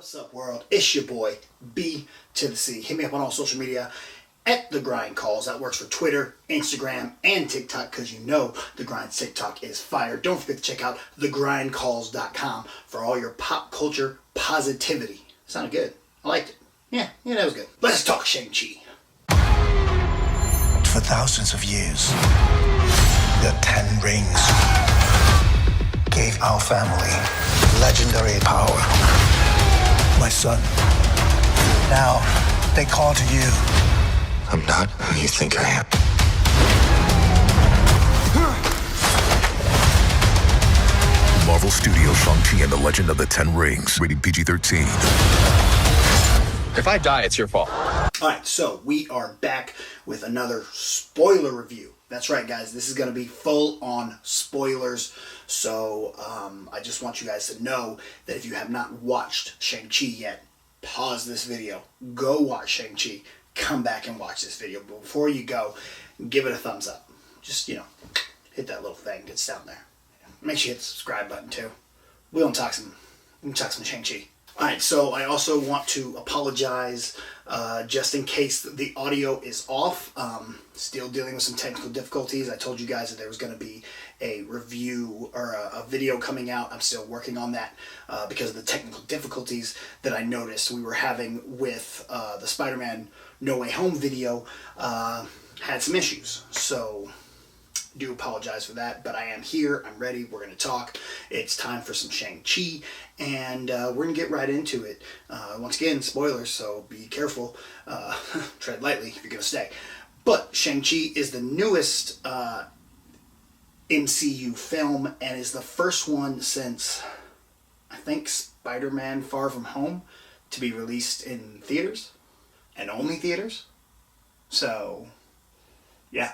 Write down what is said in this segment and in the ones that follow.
What's up, world? It's your boy, B to the C. Hit me up on all social media at The Grind Calls. That works for Twitter, Instagram, and TikTok, because you know The Grind's TikTok is fire. Don't forget to check out thegrindcalls.com for all your pop culture positivity. Sounded good. I liked it. Yeah, that was good. Let's talk Shang-Chi. For thousands of years, the 10 rings gave our family legendary power. My son, now they call to you. I'm not who you think I am. Marvel Studios Shang Chi and the Legend of the Ten Rings. Rated PG-13. If I die, it's your fault. Alright, so we are back with another spoiler review. That's right, guys. This is going to be full on spoilers. So I just want you guys to know that if you have not watched Shang-Chi yet, pause this video. Go watch Shang-Chi. Come back and watch this video. But before you go, give it a thumbs up. Just, hit that little thing that's down there. Make sure you hit the subscribe button, too. We can talk some Shang-Chi. Alright, so I also want to apologize just in case the audio is off. Still dealing with some technical difficulties. I told you guys that there was going to be a review or a video coming out. I'm still working on that because of the technical difficulties that I noticed we were having with the Spider-Man No Way Home video. Had some issues, so do apologize for that, but I am here. I'm ready. We're going to talk. It's time for some Shang-Chi, and we're going to get right into it. Once again, spoilers, so be careful. Tread lightly if you're going to stay. But Shang-Chi is the newest MCU film and is the first one since, I think, Spider-Man Far From Home to be released in theaters, and only theaters. So, yeah.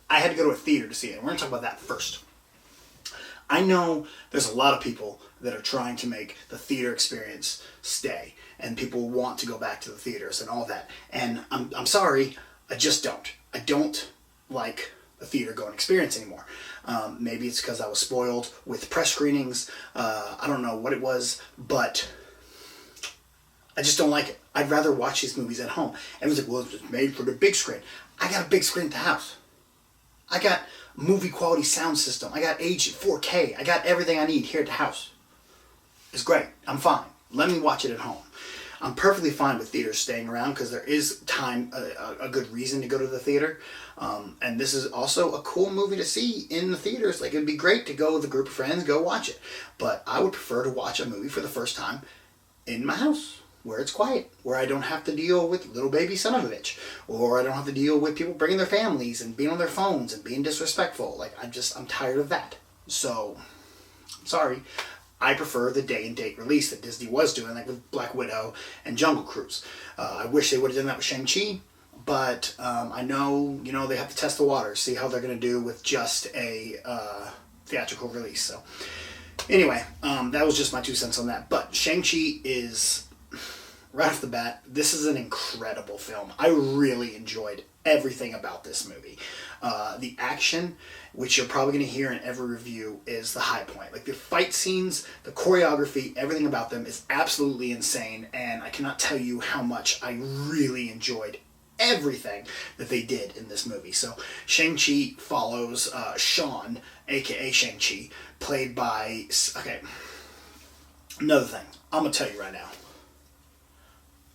I had to go to a theater to see it. We're going to talk about that first. I know there's a lot of people that are trying to make the theater experience stay, and people want to go back to the theaters and all that. And I'm sorry, I just don't. I don't like the theater going experience anymore. Maybe it's because I was spoiled with press screenings. I don't know what it was, but I just don't like it. I'd rather watch these movies at home. Everyone's like, well, it's made for the big screen. I got a big screen at the house. I got movie quality sound system. I got H4K. I got everything I need here at the house. It's great. I'm fine. Let me watch it at home. I'm perfectly fine with theaters staying around because there is time, a good reason to go to the theater. And this is also a cool movie to see in the theaters. Like, it'd be great to go with a group of friends, go watch it. But I would prefer to watch a movie for the first time in my house, where it's quiet, where I don't have to deal with little baby son of a bitch, or I don't have to deal with people bringing their families and being on their phones and being disrespectful. Like, I'm tired of that. So, sorry. I prefer the day and date release that Disney was doing, like with Black Widow and Jungle Cruise. I wish they would have done that with Shang-Chi, but I know, they have to test the waters, see how they're going to do with just a theatrical release. So, anyway, that was just my 2 cents on that. But Shang-Chi is, right off the bat, this is an incredible film. I really enjoyed everything about this movie. The action, which you're probably going to hear in every review, is the high point. Like, the fight scenes, the choreography, everything about them is absolutely insane, and I cannot tell you how much I really enjoyed everything that they did in this movie. So, Shang-Chi follows Sean, aka Shang-Chi, played by... Okay, another thing. I'm going to tell you right now.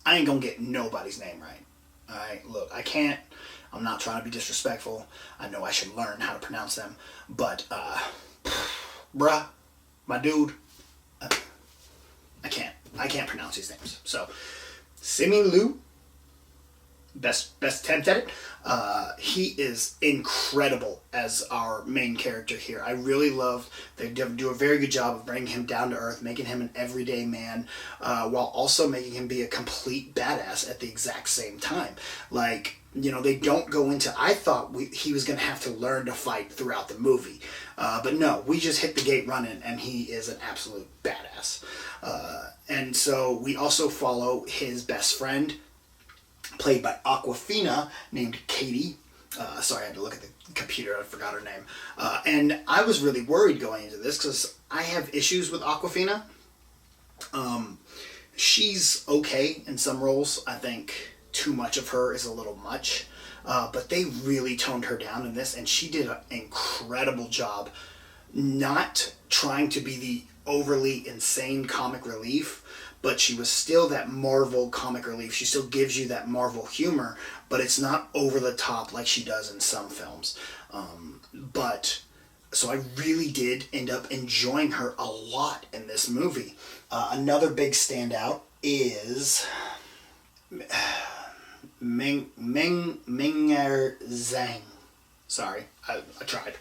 I ain't gonna get nobody's name right. Alright, look, I can't. I'm not trying to be disrespectful. I know I should learn how to pronounce them. But, bruh, my dude, I can't pronounce these names. So, Simi Liu, best attempt at it. He is incredible as our main character here. I really love, they do a very good job of bringing him down to earth, making him an everyday man, while also making him be a complete badass at the exact same time. Like, they don't go into, I thought he was going to have to learn to fight throughout the movie. But no, we just hit the gate running, and he is an absolute badass. And so we also follow his best friend, played by Awkwafina, named Katie. Sorry, I had to look at the computer. I forgot her name. And I was really worried going into this because I have issues with Awkwafina. she's okay in some roles. I think too much of her is a little much. But they really toned her down in this, and she did an incredible job not trying to be the overly insane comic relief, but she was still that Marvel comic relief. She still gives you that Marvel humor, but it's not over the top like she does in some films. So I really did end up enjoying her a lot in this movie. Another big standout is Ming-Er Zhang. Sorry, I tried.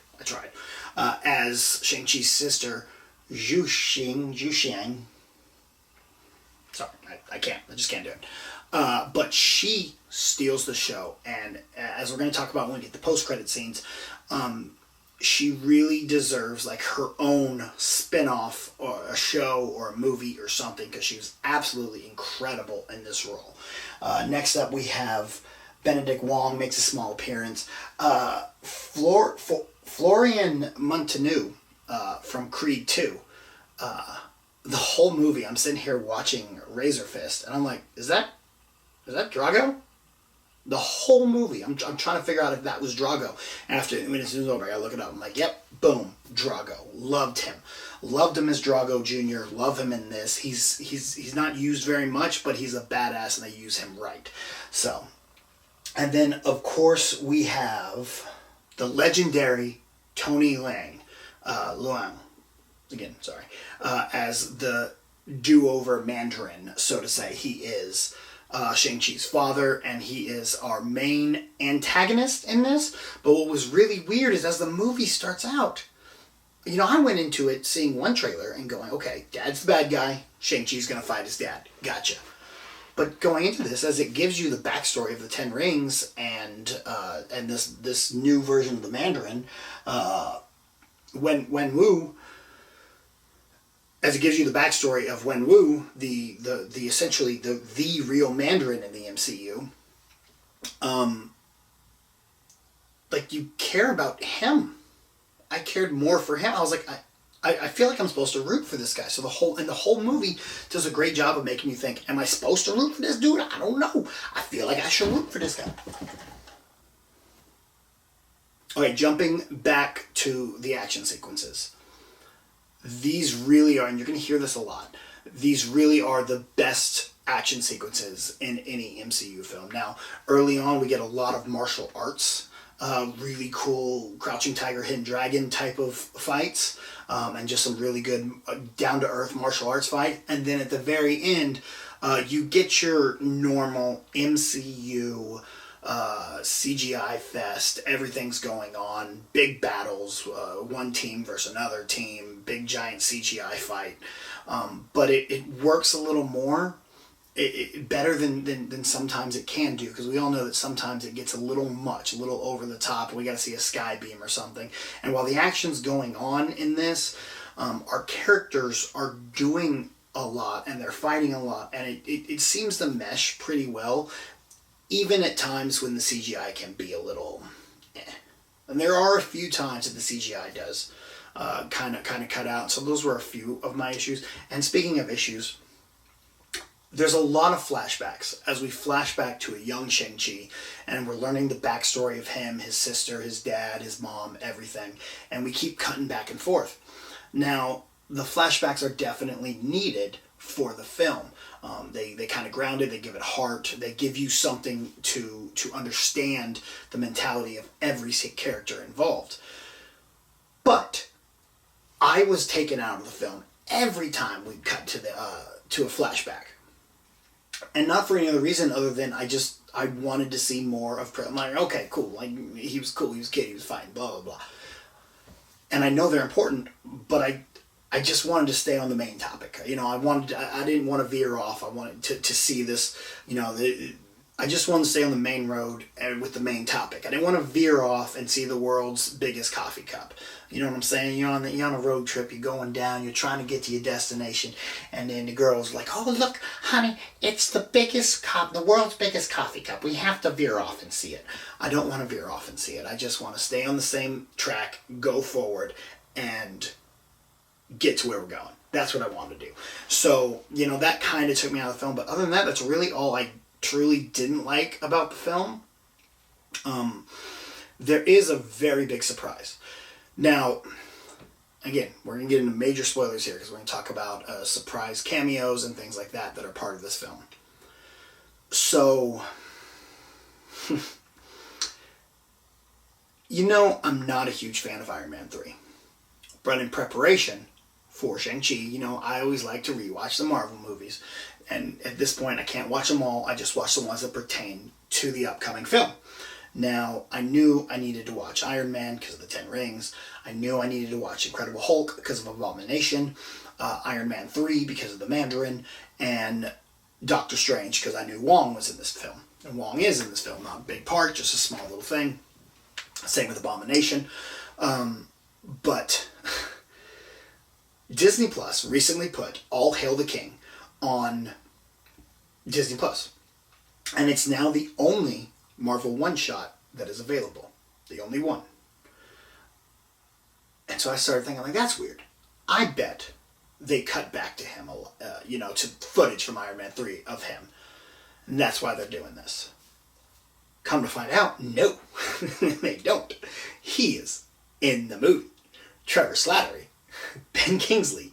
As Shang-Chi's sister, Zhu Sorry, I can't. I just can't do it. But she steals the show, and as we're going to talk about when we get the post-credit scenes, she really deserves like her own spin-off or a show or a movie or something, because she was absolutely incredible in this role. Next up, we have Benedict Wong makes a small appearance. Florian Munteanu from Creed 2. The whole movie, I'm sitting here watching Razor Fist, and I'm like, is that Drago? The whole movie, I'm trying to figure out if that was Drago. After, when it's over, I gotta look it up. I'm like, yep, boom, Drago. Loved him as Drago Jr. Love him in this. He's not used very much, but he's a badass, and they use him right. So, and then of course we have the legendary Tony Luang, as the do-over Mandarin, so to say. He is Shang-Chi's father, and he is our main antagonist in this. But what was really weird is as the movie starts out, I went into it seeing one trailer and going, okay, Dad's the bad guy, Shang-Chi's gonna fight his dad. Gotcha. But going into this, as it gives you the backstory of the Ten Rings and this new version of the Mandarin, Wen Wu, as it gives you the backstory of Wen Wu, the essentially the real Mandarin in the MCU, like, you care about him. I cared more for him. I was like, I feel like I'm supposed to root for this guy. So the whole movie does a great job of making you think, am I supposed to root for this dude? I don't know. I feel like I should root for this guy. Okay, jumping back to the action sequences. These really are, and you're going to hear this a lot, these really are the best action sequences in any MCU film. Now, early on, we get a lot of martial arts, really cool Crouching Tiger, Hidden Dragon type of fights, and just some really good down-to-earth martial arts fight. And then at the very end, you get your normal MCU CGI fest. Everything's going on, big battles, one team versus another team, big giant CGI fight, but it works a little more better than sometimes it can do, because we all know that sometimes it gets a little much, a little over the top, and we got to see a sky beam or something. And while the action's going on in this, our characters are doing a lot, and they're fighting a lot, and it seems to mesh pretty well, even at times when the CGI can be a little And there are a few times that the CGI does kind of cut out. So those were a few of my issues. And speaking of issues, there's a lot of flashbacks as we flash back to a young Shang-Chi, and we're learning the backstory of him, his sister, his dad, his mom, everything. And we keep cutting back and forth. Now, the flashbacks are definitely needed for the film. They kind of ground it, they give it heart, they give you something to understand the mentality of every character involved. But I was taken out of the film every time we cut to a flashback. And not for any other reason other than I wanted to see more of... I'm like, okay, cool, like, he was cool, he was a kid, he was fine, blah, blah, blah. And I know they're important, but I just wanted to stay on the main topic. I didn't want to veer off. I wanted to see this, I just wanted to stay on the main road and with the main topic. I didn't want to veer off and see the world's biggest coffee cup. You know what I'm saying? You're on a road trip, you're going down, you're trying to get to your destination, and then the girl's like, oh, look, honey, it's the world's biggest coffee cup. We have to veer off and see it. I don't want to veer off and see it. I just want to stay on the same track, go forward, and get to where we're going. That's what I wanted to do. So, that kind of took me out of the film. But other than that, that's really all I truly didn't like about the film. There is a very big surprise. Now, again, we're going to get into major spoilers here because we're going to talk about surprise cameos and things like that are part of this film. So, I'm not a huge fan of Iron Man 3. But in preparation for Shang Chi, I always like to rewatch the Marvel movies. And at this point, I can't watch them all. I just watch the ones that pertain to the upcoming film. Now, I knew I needed to watch Iron Man because of the 10 Rings. I knew I needed to watch Incredible Hulk because of Abomination. Iron Man 3 because of the Mandarin. And Doctor Strange because I knew Wong was in this film. And Wong is in this film. Not a big part, just a small little thing. Same with Abomination. But Disney Plus recently put All Hail the King on Disney Plus. And it's now the only Marvel one-shot that is available. The only one. And so I started thinking, that's weird. I bet they cut back to him, to footage from Iron Man 3 of him. And that's why they're doing this. Come to find out, no, they don't. He is in the movie. Trevor Slattery, Ben Kingsley,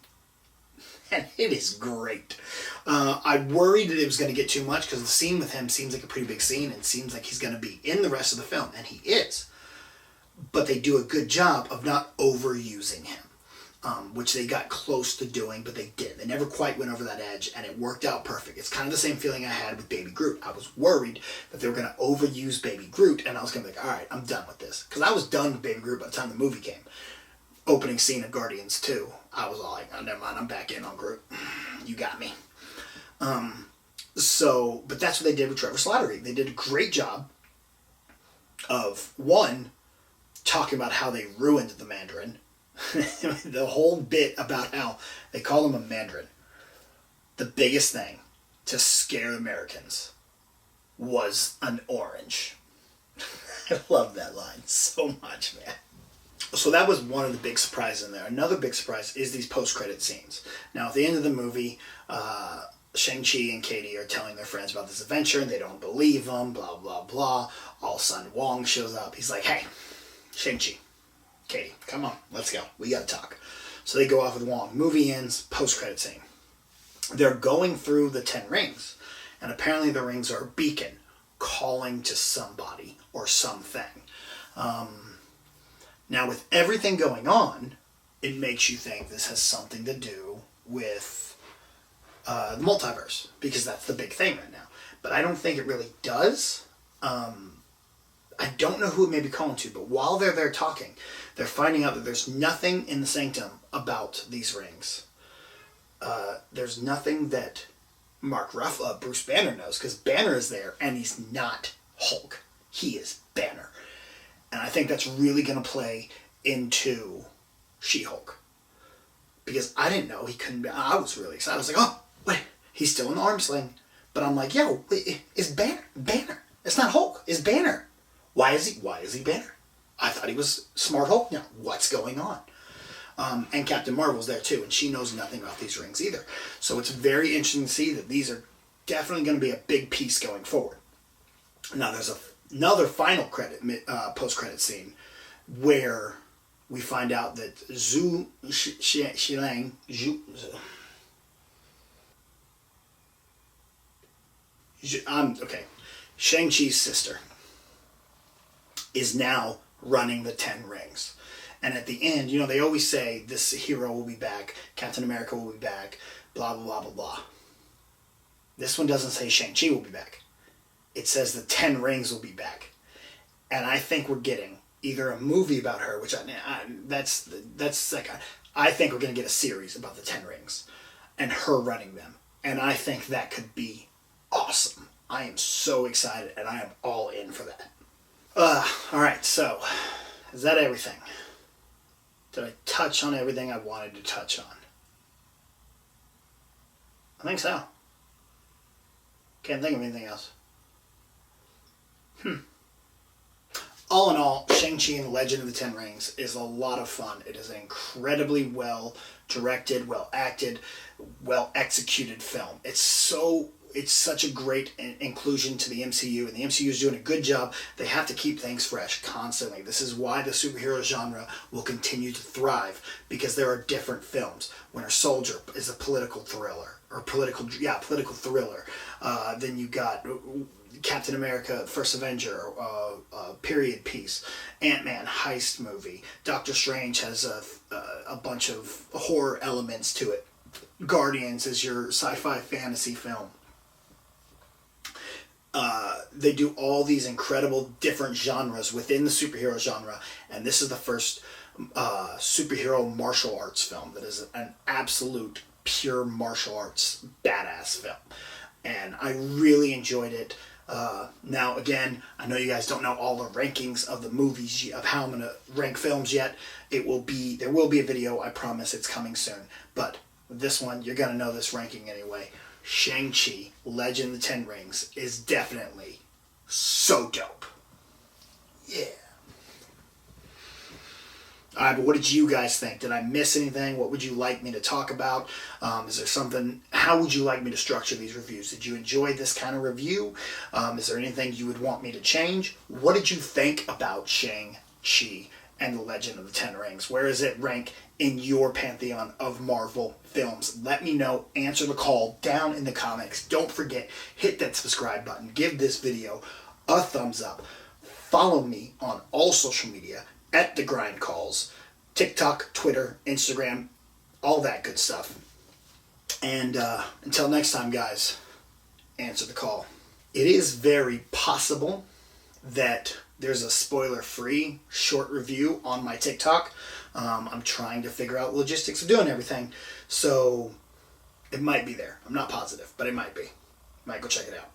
and it is great. I worried that it was going to get too much because the scene with him seems like a pretty big scene and seems like he's going to be in the rest of the film, and he is. But they do a good job of not overusing him, which they got close to doing, but they did. They never quite went over that edge, and it worked out perfect. It's kind of the same feeling I had with Baby Groot. I was worried that they were going to overuse Baby Groot, and I was going to be like, all right, I'm done with this. Because I was done with Baby Groot by the time the movie came. Opening scene of Guardians 2, I was all like, oh, never mind, I'm back in on Groot. You got me. But that's what they did with Trevor Slattery. They did a great job of, one, talking about how they ruined the Mandarin. The whole bit about how they call him a Mandarin. The biggest thing to scare Americans was an orange. I love that line so much, man. So that was one of the big surprises in there. Another big surprise is these post-credit scenes. Now, at the end of the movie, Shang-Chi and Katie are telling their friends about this adventure, and they don't believe them, blah, blah, blah. All of a sudden, Wong shows up. He's like, hey, Shang-Chi, Katie, come on, let's go. We gotta talk. So they go off with Wong. Movie ends, post-credit scene. They're going through the 10 rings, and apparently the rings are a beacon calling to somebody or something. Now, with everything going on, it makes you think this has something to do with the multiverse, because that's the big thing right now. But I don't think it really does. I don't know who it may be calling to, but while they're there talking, they're finding out that there's nothing in the Sanctum about these rings. There's nothing that Mark Ruffalo, Bruce Banner knows, because Banner is there, and he's not Hulk. He is Banner. And I think that's really going to play into She-Hulk. Because I didn't know he couldn't be. I was really excited. I was like, oh, wait, he's still in the arm sling. But I'm like, yo, it's Banner. It's not Hulk. It's Banner. Why is he Banner? I thought he was Smart Hulk. Now, what's going on? And Captain Marvel's there too, and she knows nothing about these rings either. So it's very interesting to see that these are definitely going to be a big piece going forward. Now, there's another final post-credit scene where we find out that Shang-Chi's sister is now running the 10 rings. And at the end, they always say this hero will be back, Captain America will be back, blah, blah, blah, blah, blah. This one doesn't say Shang-Chi will be back. It says the 10 rings will be back. And I think we're getting either a movie about her, which I think we're going to get a series about the 10 rings and her running them. And I think that could be awesome. I am so excited, and I am all in for that. Alright, so, is that everything? Did I touch on everything I wanted to touch on? I think so. Can't think of anything else. all in all, Shang-Chi and the Legend of the Ten Rings is a lot of fun. It is an incredibly well directed, well acted, well executed film. It's such a great inclusion to the MCU, and the MCU is doing a good job. They have to keep things fresh constantly. This is why the superhero genre will continue to thrive, because there are different films. Winter Soldier is a political thriller, political thriller. Then you got Captain America, First Avenger, period piece. Ant-Man, heist movie. Doctor Strange has a bunch of horror elements to it. Guardians is your sci-fi fantasy film. They do all these incredible different genres within the superhero genre, and this is the first superhero martial arts film that is an absolute pure martial arts badass film, and I really enjoyed it. Now again, I know you guys don't know all the rankings of the movies, of how I'm going to rank films yet. There will be a video, I promise. It's coming soon, but this one, you're going to know this ranking anyway. Shang-Chi, Legend of the Ten Rings is definitely so dope. Yeah. Alright, but what did you guys think? Did I miss anything? What would you like me to talk about? Is there something, how would you like me to structure these reviews? Did you enjoy this kind of review? Is there anything you would want me to change? What did you think about Shang-Chi and the Legend of the Ten Rings? Where does it rank in your pantheon of Marvel films? Let me know. Answer the call down in the comments. Don't forget, hit that subscribe button. Give this video a thumbs up. Follow me on all social media at The Grind Calls. TikTok, Twitter, Instagram, all that good stuff. And until next time, guys, answer the call. It is very possible that there's a spoiler-free short review on my TikTok. I'm trying to figure out the logistics of doing everything, so it might be there. I'm not positive, but it might be. Might go check it out.